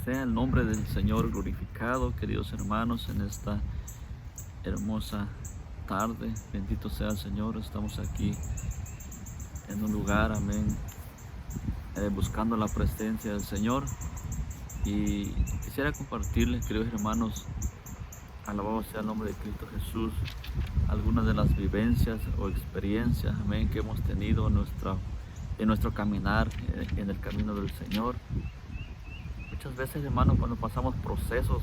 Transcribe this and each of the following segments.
Sea el nombre del Señor glorificado, queridos hermanos, en esta hermosa tarde. Bendito sea el Señor. Estamos aquí en un lugar, amén, buscando la presencia del Señor. Y quisiera compartirles, queridos hermanos, alabado sea el nombre de Cristo Jesús, algunas de las vivencias o experiencias, amén, que hemos tenido en nuestro caminar, en el camino del Señor. Muchas veces, hermanos, cuando pasamos procesos,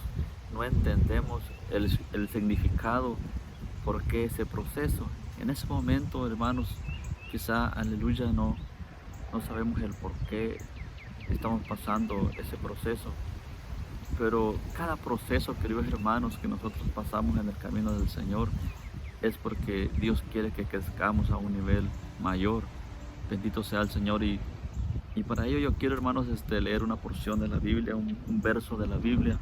no entendemos el significado, por qué ese proceso. En ese momento, hermanos, quizá, aleluya, no sabemos el por qué estamos pasando ese proceso. Pero cada proceso, queridos hermanos, que nosotros pasamos en el camino del Señor, es porque Dios quiere que crezcamos a un nivel mayor. Bendito sea el Señor. Y para ello yo quiero, hermanos, leer una porción de la Biblia, un verso de la Biblia,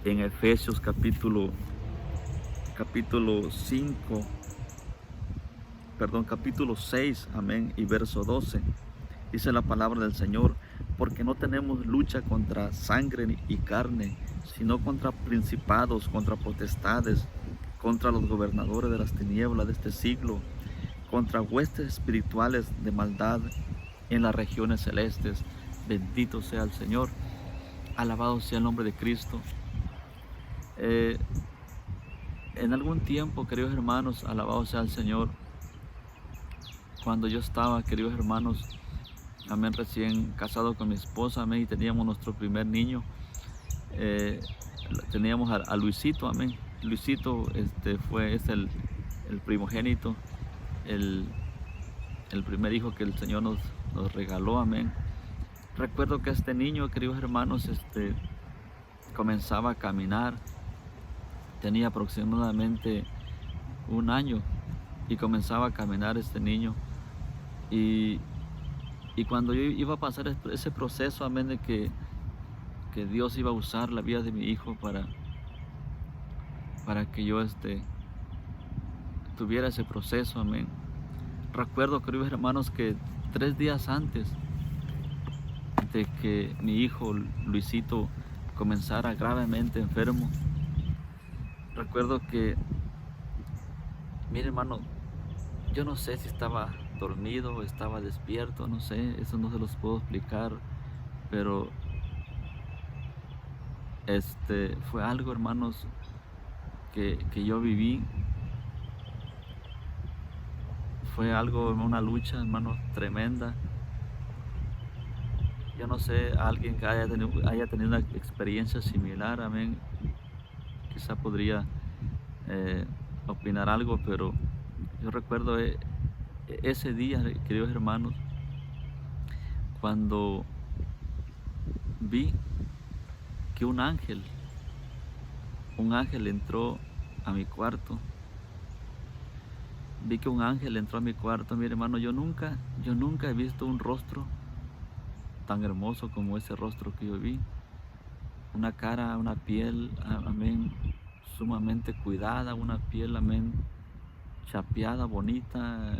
en Efesios capítulo 5, capítulo 6, amén, y verso 12. Dice la palabra del Señor: porque no tenemos lucha contra sangre y carne, sino contra principados, contra potestades, contra los gobernadores de las tinieblas de este siglo, contra huestes espirituales de maldad en las regiones celestes. Bendito sea el Señor. Alabado sea el nombre de Cristo. En algún tiempo, queridos hermanos, alabado sea el Señor, cuando yo estaba, queridos hermanos, amén, recién casado con mi esposa, amén, y teníamos nuestro primer niño, teníamos a Luisito, amén. Luisito es el primogénito, el primer hijo que el Señor nos regaló, amén. Recuerdo que este niño, queridos hermanos, comenzaba a caminar. Tenía aproximadamente un año y comenzaba a caminar este niño. Y cuando yo iba a pasar ese proceso, amén, de que Dios iba a usar la vida de mi hijo para que yo tuviera ese proceso, amén. Recuerdo, queridos hermanos, que 3 días antes de que mi hijo Luisito comenzara gravemente enfermo, recuerdo que, mire, hermano, yo no sé si estaba dormido o estaba despierto, no sé, eso no se los puedo explicar, pero fue algo, hermanos, que yo viví. Fue algo, una lucha, hermanos, tremenda. Yo no sé, alguien que haya tenido una experiencia similar, amén, quizá podría opinar algo, pero yo recuerdo ese día, queridos hermanos, cuando vi que un ángel entró a mi cuarto. Vi que un ángel entró a mi cuarto. Mi hermano, yo nunca he visto un rostro tan hermoso como ese rostro que yo vi. Una cara, una piel, amén, sumamente cuidada, una piel, amén, chapeada, bonita.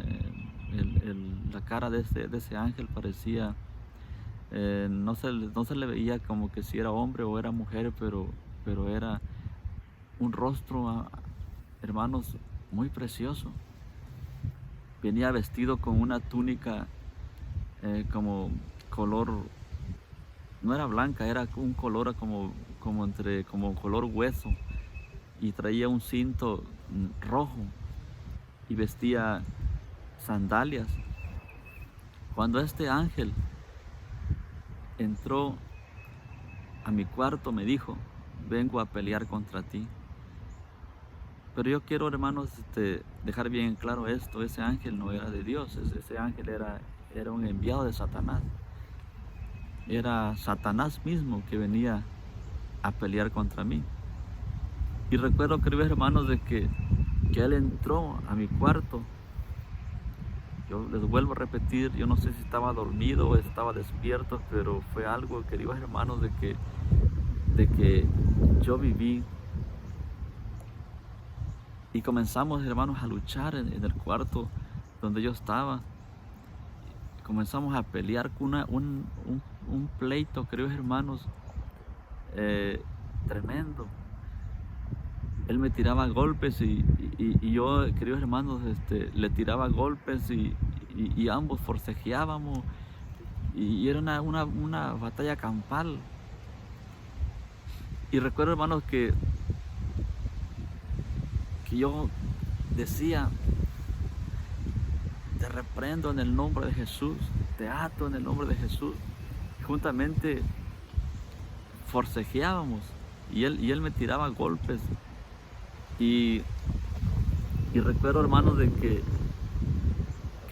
La cara de ese ángel parecía, no se le veía como que si era hombre o era mujer, pero era un rostro, hermanos, muy precioso. Venía vestido con una túnica como color, no era blanca, era un color como color hueso, y traía un cinto rojo y vestía sandalias. Cuando este ángel entró a mi cuarto, me dijo: vengo a pelear contra ti. Pero yo quiero, hermanos, dejar bien claro esto: ese ángel no era de Dios, ese ángel era un enviado de Satanás. Era Satanás mismo que venía a pelear contra mí. Y recuerdo, queridos hermanos, de que él entró a mi cuarto. Yo les vuelvo a repetir, yo no sé si estaba dormido o estaba despierto, pero fue algo, queridos hermanos, de que yo viví. Y comenzamos, hermanos, a luchar en el cuarto donde yo estaba. Comenzamos a pelear con un pleito, queridos hermanos, tremendo. Él me tiraba golpes y yo, queridos hermanos, le tiraba golpes y ambos forcejeábamos y era una batalla campal. Y recuerdo, hermanos, que yo decía: te reprendo en el nombre de Jesús, te ato en el nombre de Jesús. Y juntamente forcejeábamos y él me tiraba golpes. Y recuerdo, hermanos, de que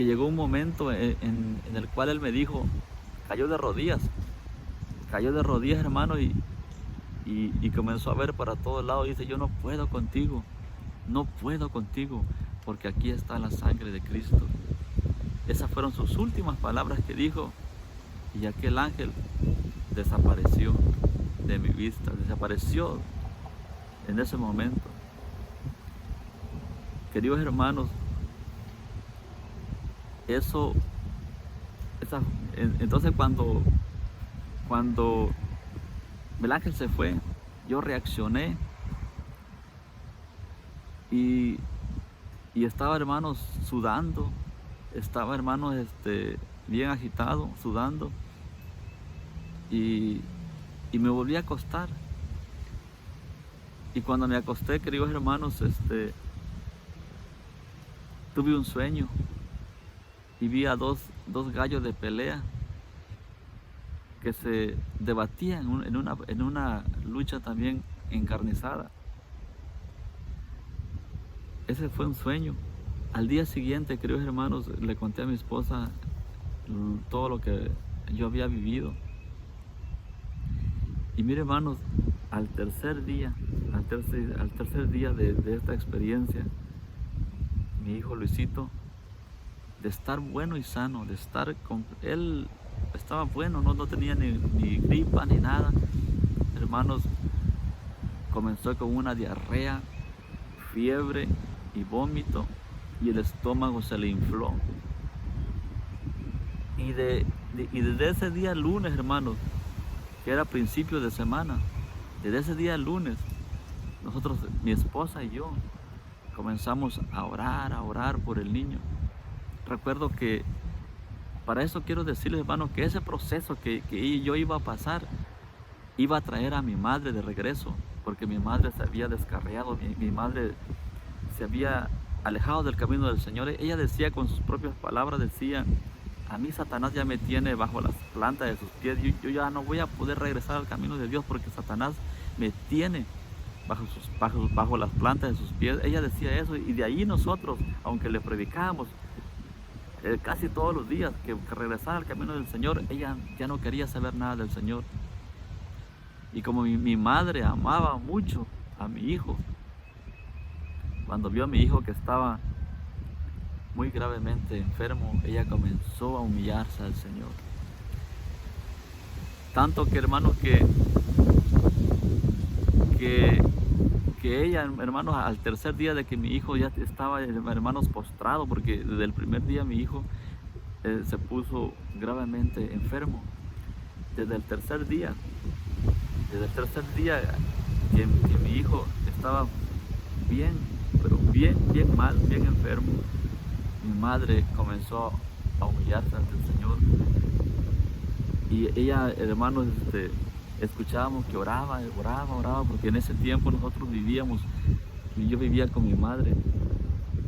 llegó un momento en el cual él me dijo, cayó de rodillas, hermano, y comenzó a ver para todos lados y dice: yo no puedo contigo, porque aquí está la sangre de Cristo. Esas fueron sus últimas palabras que dijo, y aquel ángel desapareció de mi vista, desapareció en ese momento. Queridos hermanos, entonces cuando el ángel se fue, yo reaccioné y estaba, hermanos, sudando, estaba, hermanos, bien agitado, sudando, y me volví a acostar. Y cuando me acosté, queridos hermanos, tuve un sueño y vi a dos gallos de pelea que se debatían en una lucha también encarnizada. Ese fue un sueño. Al día siguiente, queridos hermanos, le conté a mi esposa todo lo que yo había vivido. Y mire, hermanos, al tercer día de esta experiencia, mi hijo Luisito, de estar bueno y sano, él estaba bueno, no tenía ni gripa ni nada, hermanos, comenzó con una diarrea, fiebre y vómito, y el estómago se le infló. Y desde ese día lunes, hermanos, que era principio de semana, desde ese día lunes, nosotros, mi esposa y yo, comenzamos a orar por el niño. Recuerdo que, para eso quiero decirles, hermanos, que ese proceso que yo iba a pasar, iba a traer a mi madre de regreso, porque mi madre se había descarriado, mi madre se había alejado del camino del Señor. Ella decía con sus propias palabras, decía: a mí Satanás ya me tiene bajo las plantas de sus pies, yo ya no voy a poder regresar al camino de Dios porque Satanás me tiene bajo las plantas de sus pies. Ella decía eso, y de ahí nosotros, aunque le predicábamos casi todos los días que regresara al camino del Señor, ella ya no quería saber nada del Señor. Y como mi madre amaba mucho a mi hijo, cuando vio a mi hijo que estaba muy gravemente enfermo, ella comenzó a humillarse al Señor. Tanto que, hermanos, que ella, hermanos, al tercer día de que mi hijo ya estaba, hermanos, postrado, porque desde el primer día mi hijo se puso gravemente enfermo. Desde el tercer día que mi hijo estaba bien, pero bien mal, bien enfermo, mi madre comenzó a humillarse ante el Señor. Y ella, hermanos, escuchábamos que oraba, porque en ese tiempo nosotros vivíamos, y yo vivía con mi madre,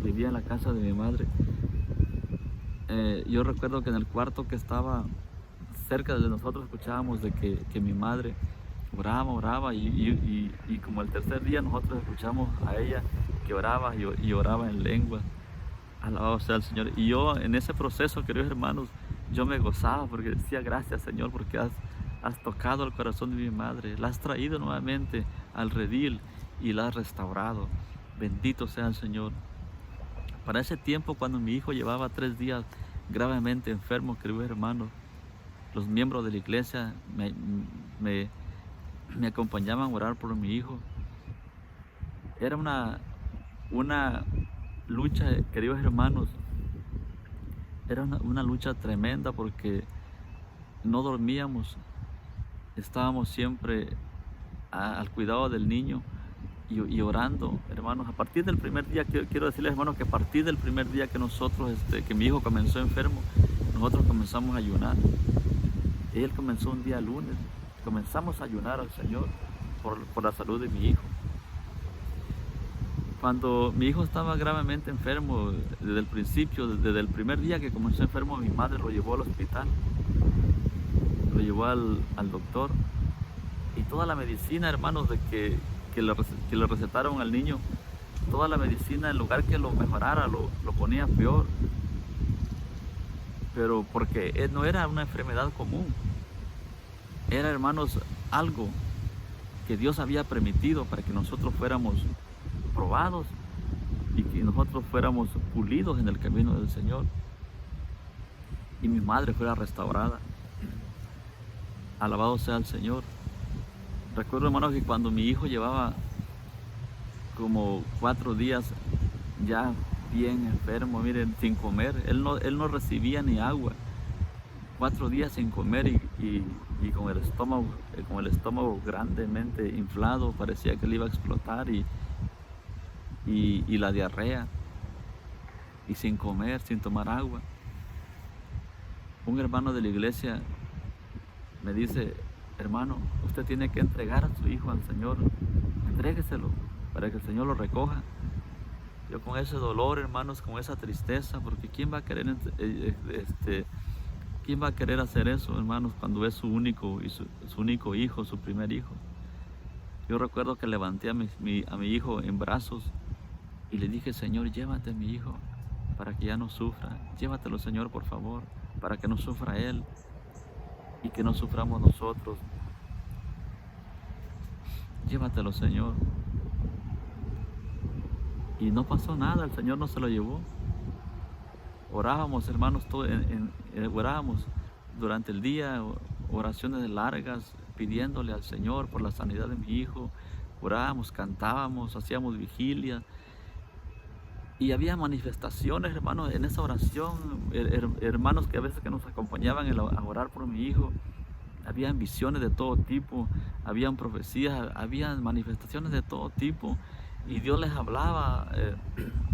vivía en la casa de mi madre. Yo recuerdo que en el cuarto que estaba cerca de nosotros escuchábamos de que mi madre oraba, y como el tercer día nosotros escuchamos a ella que oraba y oraba en lengua. Alabado sea el Señor. Y yo, en ese proceso, queridos hermanos, yo me gozaba porque decía: gracias, Señor, porque has tocado el corazón de mi madre, la has traído nuevamente al redil y la has restaurado. Bendito sea el Señor. Para ese tiempo, cuando mi hijo llevaba 3 días gravemente enfermo, queridos hermanos, los miembros de la iglesia me acompañaban a orar por mi hijo. Era una lucha, queridos hermanos, era una lucha tremenda, porque no dormíamos, estábamos siempre al cuidado del niño y orando, hermanos. A partir del primer día, quiero decirles, hermanos, que a partir del primer día que nosotros, que mi hijo comenzó enfermo, nosotros comenzamos a ayunar. Él comenzó un día lunes, comenzamos a ayunar al Señor por la salud de mi hijo. Cuando mi hijo estaba gravemente enfermo, desde el principio, desde el primer día que comenzó enfermo, mi madre lo llevó al hospital, lo llevó al doctor, y toda la medicina, hermanos, que le recetaron al niño, toda la medicina, en lugar que lo mejorara, lo ponía peor. Pero porque no era una enfermedad común, era, hermanos, algo que Dios había permitido para que nosotros fuéramos probados y que nosotros fuéramos pulidos en el camino del Señor, y mi madre fuera restaurada. Alabado sea el Señor. Recuerdo, hermanos, que cuando mi hijo llevaba como 4 días ya bien enfermo, miren, sin comer, él no recibía ni agua, 4 días sin comer y con el estómago grandemente inflado, parecía que le iba a explotar, y la diarrea, y sin comer, sin tomar agua. Un hermano de la iglesia me dice: hermano, usted tiene que entregar a su hijo al Señor, entrégueselo para que el Señor lo recoja. Yo, con ese dolor, hermanos, con esa tristeza, porque ¿quién va a querer quién va a querer hacer eso, hermanos, cuando es su único hijo, su primer hijo? Yo recuerdo que levanté a mi hijo en brazos y le dije: Señor, llévate a mi hijo para que ya no sufra. Llévatelo, Señor, por favor, para que no sufra él y que no suframos nosotros. Llévatelo, Señor. Y no pasó nada, el Señor no se lo llevó. Orábamos, hermanos, orábamos durante el día, oraciones largas, pidiéndole al Señor por la sanidad de mi hijo. Orábamos, cantábamos, hacíamos vigilia. Y había manifestaciones, hermanos, en esa oración, hermanos que a veces que nos acompañaban a orar por mi hijo. Habían visiones de todo tipo, habían profecías, habían manifestaciones de todo tipo. Y Dios les hablaba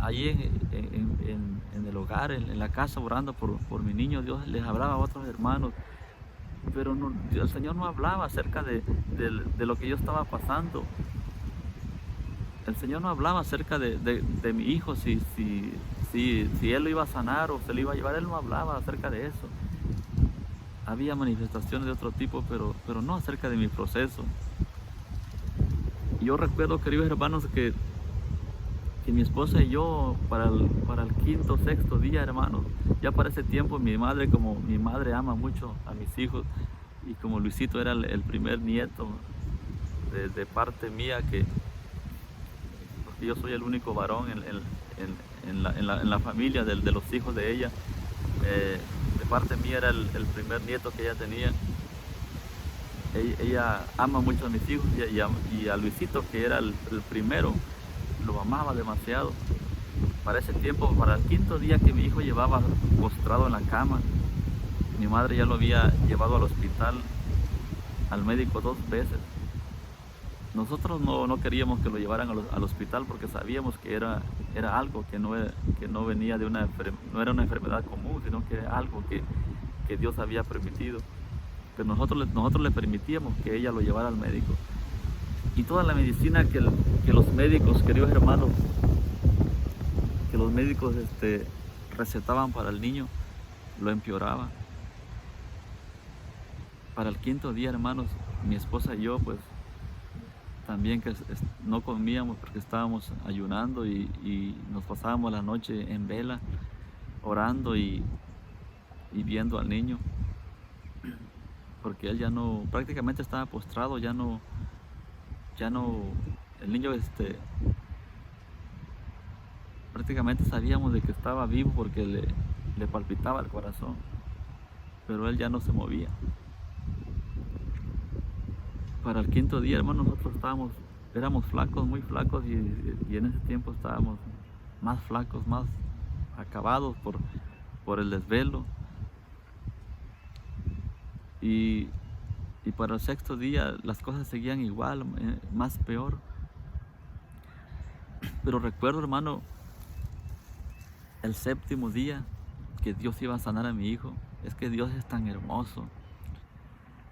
allí en el hogar, en la casa, orando por mi niño. Dios les hablaba a otros hermanos. Pero el Señor no hablaba acerca de lo que yo estaba pasando. El Señor no hablaba acerca de mi hijo, si él lo iba a sanar o se lo iba a llevar. Él no hablaba acerca de eso. Había manifestaciones de otro tipo, pero no acerca de mi proceso. Yo recuerdo, queridos hermanos, que mi esposa y yo, para el quinto, sexto día, hermanos, ya para ese tiempo como mi madre ama mucho a mis hijos, y como Luisito era el primer nieto de parte mía, porque yo soy el único varón en la familia de los hijos de ella, de parte mía era el primer nieto que ella tenía. Ella ama mucho a mis hijos, y a Luisito, que era el primero, lo amaba demasiado. Para ese tiempo, para el quinto día que mi hijo llevaba postrado en la cama, mi madre ya lo había llevado al hospital, al médico 2 veces. Nosotros no queríamos que lo llevaran al hospital, porque sabíamos que era algo que no venía no era una enfermedad común, sino que era algo que Dios había permitido. Pero nosotros le permitíamos que ella lo llevara al médico. Y toda la medicina que los médicos, queridos hermanos, que los médicos recetaban para el niño, lo empeoraba. Para el quinto día, hermanos, mi esposa y yo, pues, también no comíamos porque estábamos ayunando, y nos pasábamos la noche en vela, orando y viendo al niño, porque él prácticamente estaba postrado, el niño prácticamente sabíamos de que estaba vivo porque le palpitaba el corazón, pero él ya no se movía. Para el quinto día, hermanos, nosotros éramos flacos, muy flacos, y en ese tiempo estábamos más flacos, más acabados por el desvelo. Y Y para el sexto día las cosas seguían igual, más peor. Pero recuerdo, hermano, el séptimo día que Dios iba a sanar a mi hijo. Es que Dios es tan hermoso.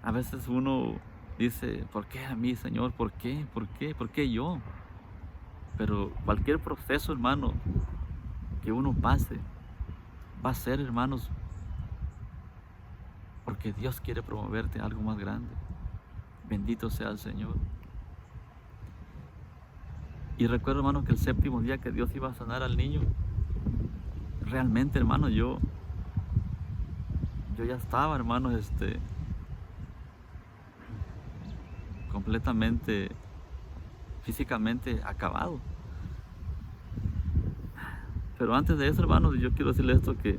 A veces uno dice, ¿por qué a mí, Señor? ¿Por qué? ¿Por qué? ¿Por qué yo? Pero cualquier proceso, hermano, que uno pase, va a ser, hermanos, porque Dios quiere promoverte a algo más grande. Bendito sea el Señor. Y recuerdo, hermano, que el séptimo día que Dios iba a sanar al niño, realmente, hermano, yo ya estaba, hermano, completamente, físicamente acabado. Pero antes de eso, hermanos, yo quiero decirle esto, que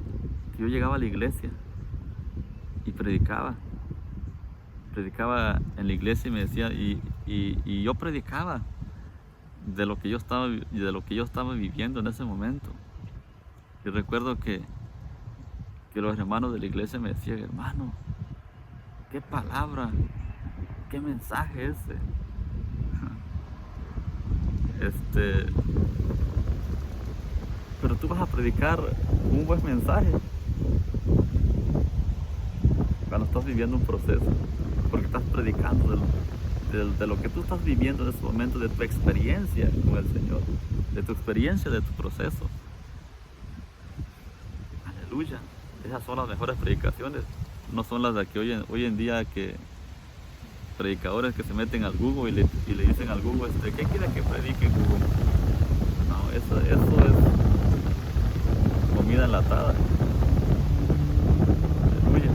yo llegaba a la iglesia y predicaba en la iglesia y me decía, y yo predicaba de lo que yo estaba viviendo en ese momento. Y recuerdo que los hermanos de la iglesia me decían, hermano, qué palabra, qué mensaje ese. Pero tú vas a predicar un buen mensaje cuando estás viviendo un proceso, porque estás predicando de lo que tú estás viviendo en ese momento, de tu experiencia con el Señor, de tu experiencia, de tu proceso. Aleluya. Esas son las mejores predicaciones, no son las de que hoy en día, que predicadores que se meten al Google y le dicen al Google, ¿qué quiere que predique Google? No, eso es comida enlatada. Aleluya.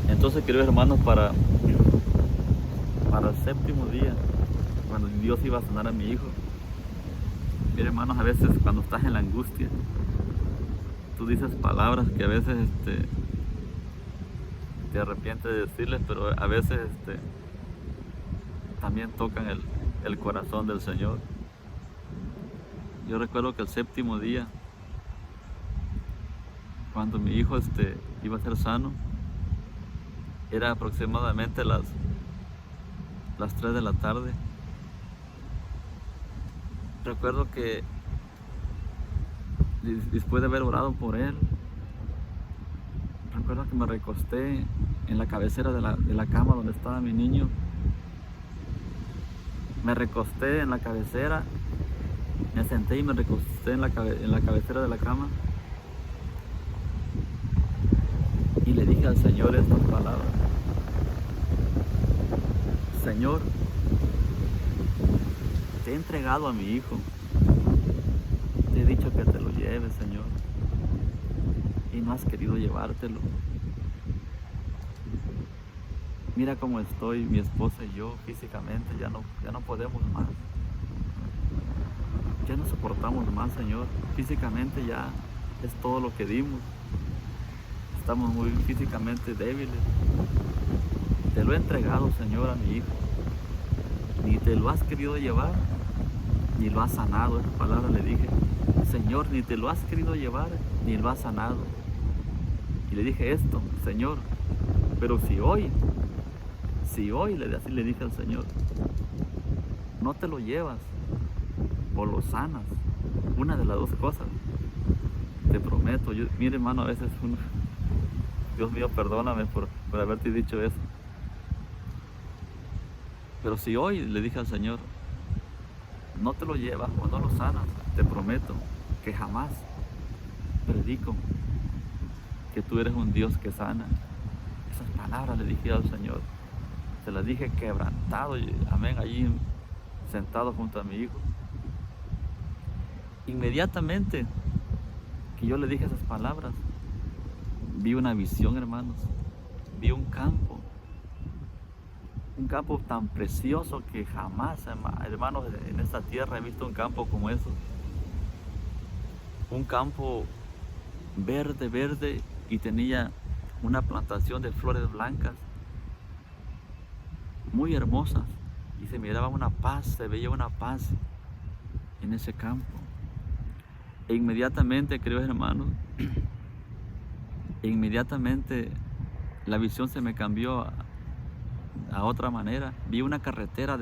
Entonces, queridos hermanos, para el séptimo día, cuando Dios iba a sanar a mi hijo, miren, hermanos, a veces cuando estás en la angustia, tú dices palabras que a veces te arrepientes de decirles, pero a veces también tocan el corazón del Señor. Yo recuerdo que el séptimo día, cuando mi hijo iba a ser sano, era aproximadamente las 3 de la tarde. Recuerdo que después de haber orado por él, recuerdo que me recosté en la cabecera de la cama donde estaba mi niño. Me recosté en la cabecera, me senté y me recosté en la cabecera de la cama y le dije al Señor estas palabras: Señor, te he entregado a mi hijo, te he dicho que te lo lleves, Señor, y no has querido llevártelo. Mira cómo estoy, mi esposa y yo, físicamente, ya no podemos más. Ya no soportamos más, Señor. Físicamente ya es todo lo que dimos. Estamos muy físicamente débiles. Te lo he entregado, Señor, a mi hijo. Ni te lo has querido llevar, ni lo has sanado. Esa palabra le dije: Señor, ni te lo has querido llevar, ni lo has sanado. Y le dije esto: Señor, pero si hoy así le dije al Señor, no te lo llevas o lo sanas, una de las dos cosas, te prometo. Mire, hermano, a veces Dios mío, perdóname por haberte dicho eso. Pero si hoy, le dije al Señor, no te lo llevas o no lo sanas, te prometo que jamás predico que tú eres un Dios que sana. Esas palabras le dije al Señor. Se las dije quebrantado, amén, allí sentado junto a mi hijo. Inmediatamente que yo le dije esas palabras, vi una visión, hermanos. Vi un campo tan precioso que jamás, hermanos, en esta tierra he visto un campo como eso. Un campo verde, y tenía una plantación de flores blancas muy hermosas, y se miraba una paz, se veía una paz en ese campo. E inmediatamente, queridos hermanos, inmediatamente la visión se me cambió a otra manera. Vi una carretera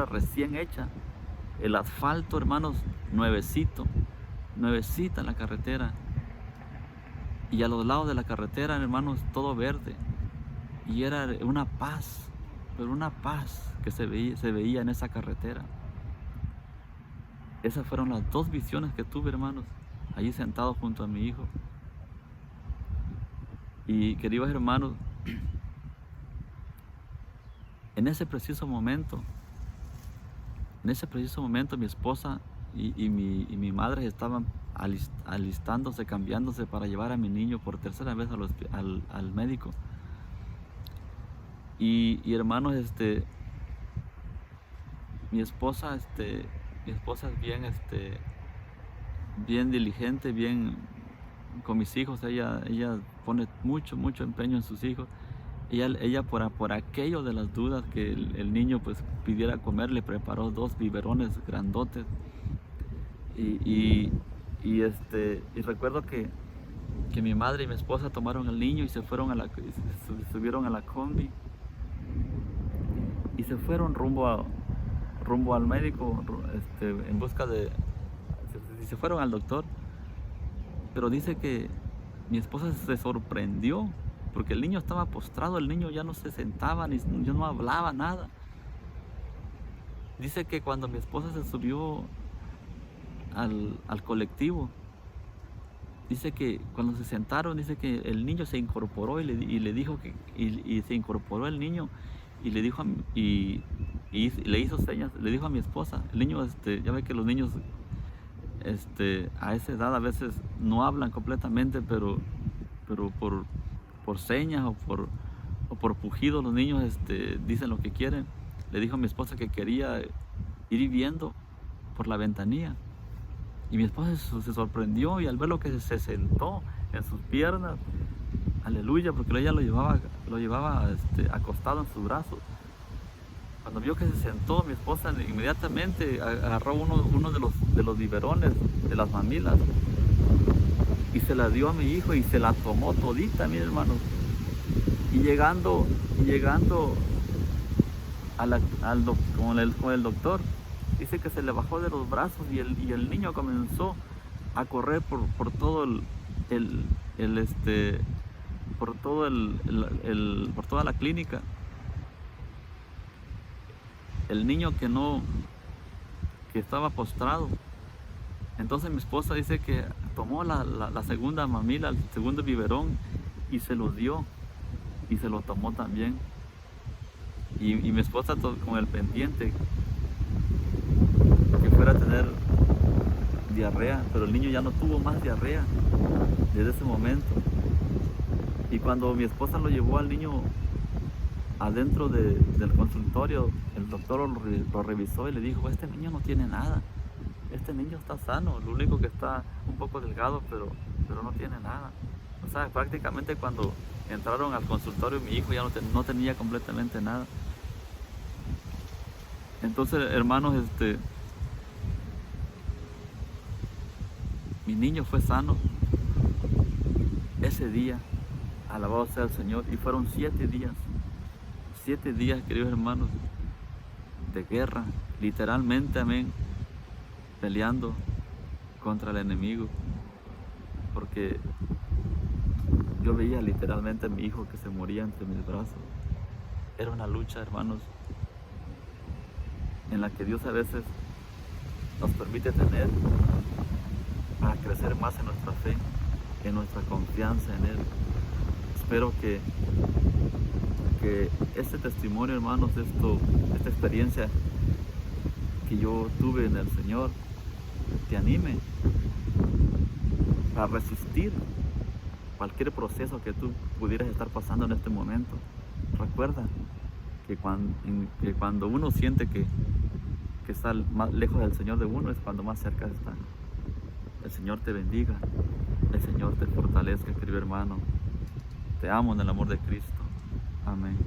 recién hecha, el asfalto, hermanos, nuevecita en la carretera, y a los lados de la carretera, hermanos, todo verde, y era una paz, pero una paz que se veía en esa carretera. Esas fueron las dos visiones que tuve, hermanos, allí sentado junto a mi hijo. Y queridos hermanos, en ese preciso momento mi esposa y mi madre estaban alistándose, cambiándose para llevar a mi niño por tercera vez al médico. Y hermanos, mi esposa es bien diligente, bien con mis hijos. Ella pone mucho empeño en sus hijos. Ella por aquello de las dudas que el niño pues pidiera comer, le preparó 2 biberones grandotes. Y recuerdo que mi madre y mi esposa tomaron al niño y se subieron a la combi y se fueron rumbo al médico, en busca se fueron al doctor. Pero dice que mi esposa se sorprendió porque el niño estaba postrado, el niño ya no se sentaba, ya no hablaba nada. Dice que cuando mi esposa se subió al colectivo, dice que cuando se sentaron, dice que el niño se incorporó y le dijo que se incorporó el niño y le dijo y le hizo señas, le dijo a mi esposa. El niño, ya ve que los niños a esa edad a veces no hablan completamente, pero por señas o por pujidos los niños dicen lo que quieren. Le dijo a mi esposa que quería ir viendo por la ventanilla. Y mi esposa se sorprendió y al ver lo que se sentó en sus piernas, aleluya, porque ella lo llevaba acostado en sus brazos. Cuando vio que se sentó, mi esposa inmediatamente agarró uno de los biberones, de las mamilas, y se la dio a mi hijo y se la tomó todita, mi hermano. Y llegando con el doctor, dice que se le bajó de los brazos y el niño comenzó a correr por toda la clínica. El niño que estaba postrado. Entonces mi esposa dice que tomó la segunda mamila, el segundo biberón, y se lo dio y se lo tomó también. Y mi esposa con el pendiente que fuera a tener diarrea, pero el niño ya no tuvo más diarrea desde ese momento. Y cuando mi esposa lo llevó al niño adentro del consultorio, el doctor lo revisó y le dijo: este niño no tiene nada, este niño está sano, lo único que está un poco delgado, pero no tiene nada. O sea, prácticamente cuando entraron al consultorio, mi hijo ya no tenía completamente nada. Entonces, hermanos, mi niño fue sano ese día, alabado sea el Señor, y fueron 7 días, queridos hermanos, de guerra, literalmente, amén, peleando contra el enemigo, porque yo veía literalmente a mi hijo que se moría entre mis brazos. Era una lucha, hermanos, en la que Dios a veces nos permite tener para crecer más en nuestra fe, en nuestra confianza en Él. Espero que este testimonio, hermanos, esta experiencia que yo tuve en el Señor, te anime a resistir cualquier proceso que tú pudieras estar pasando en este momento. Recuerda que cuando uno siente que está más lejos del Señor de uno, es cuando más cerca está. El Señor te bendiga, el Señor te fortalezca, querido hermano. Te amo en el amor de Cristo. Amén.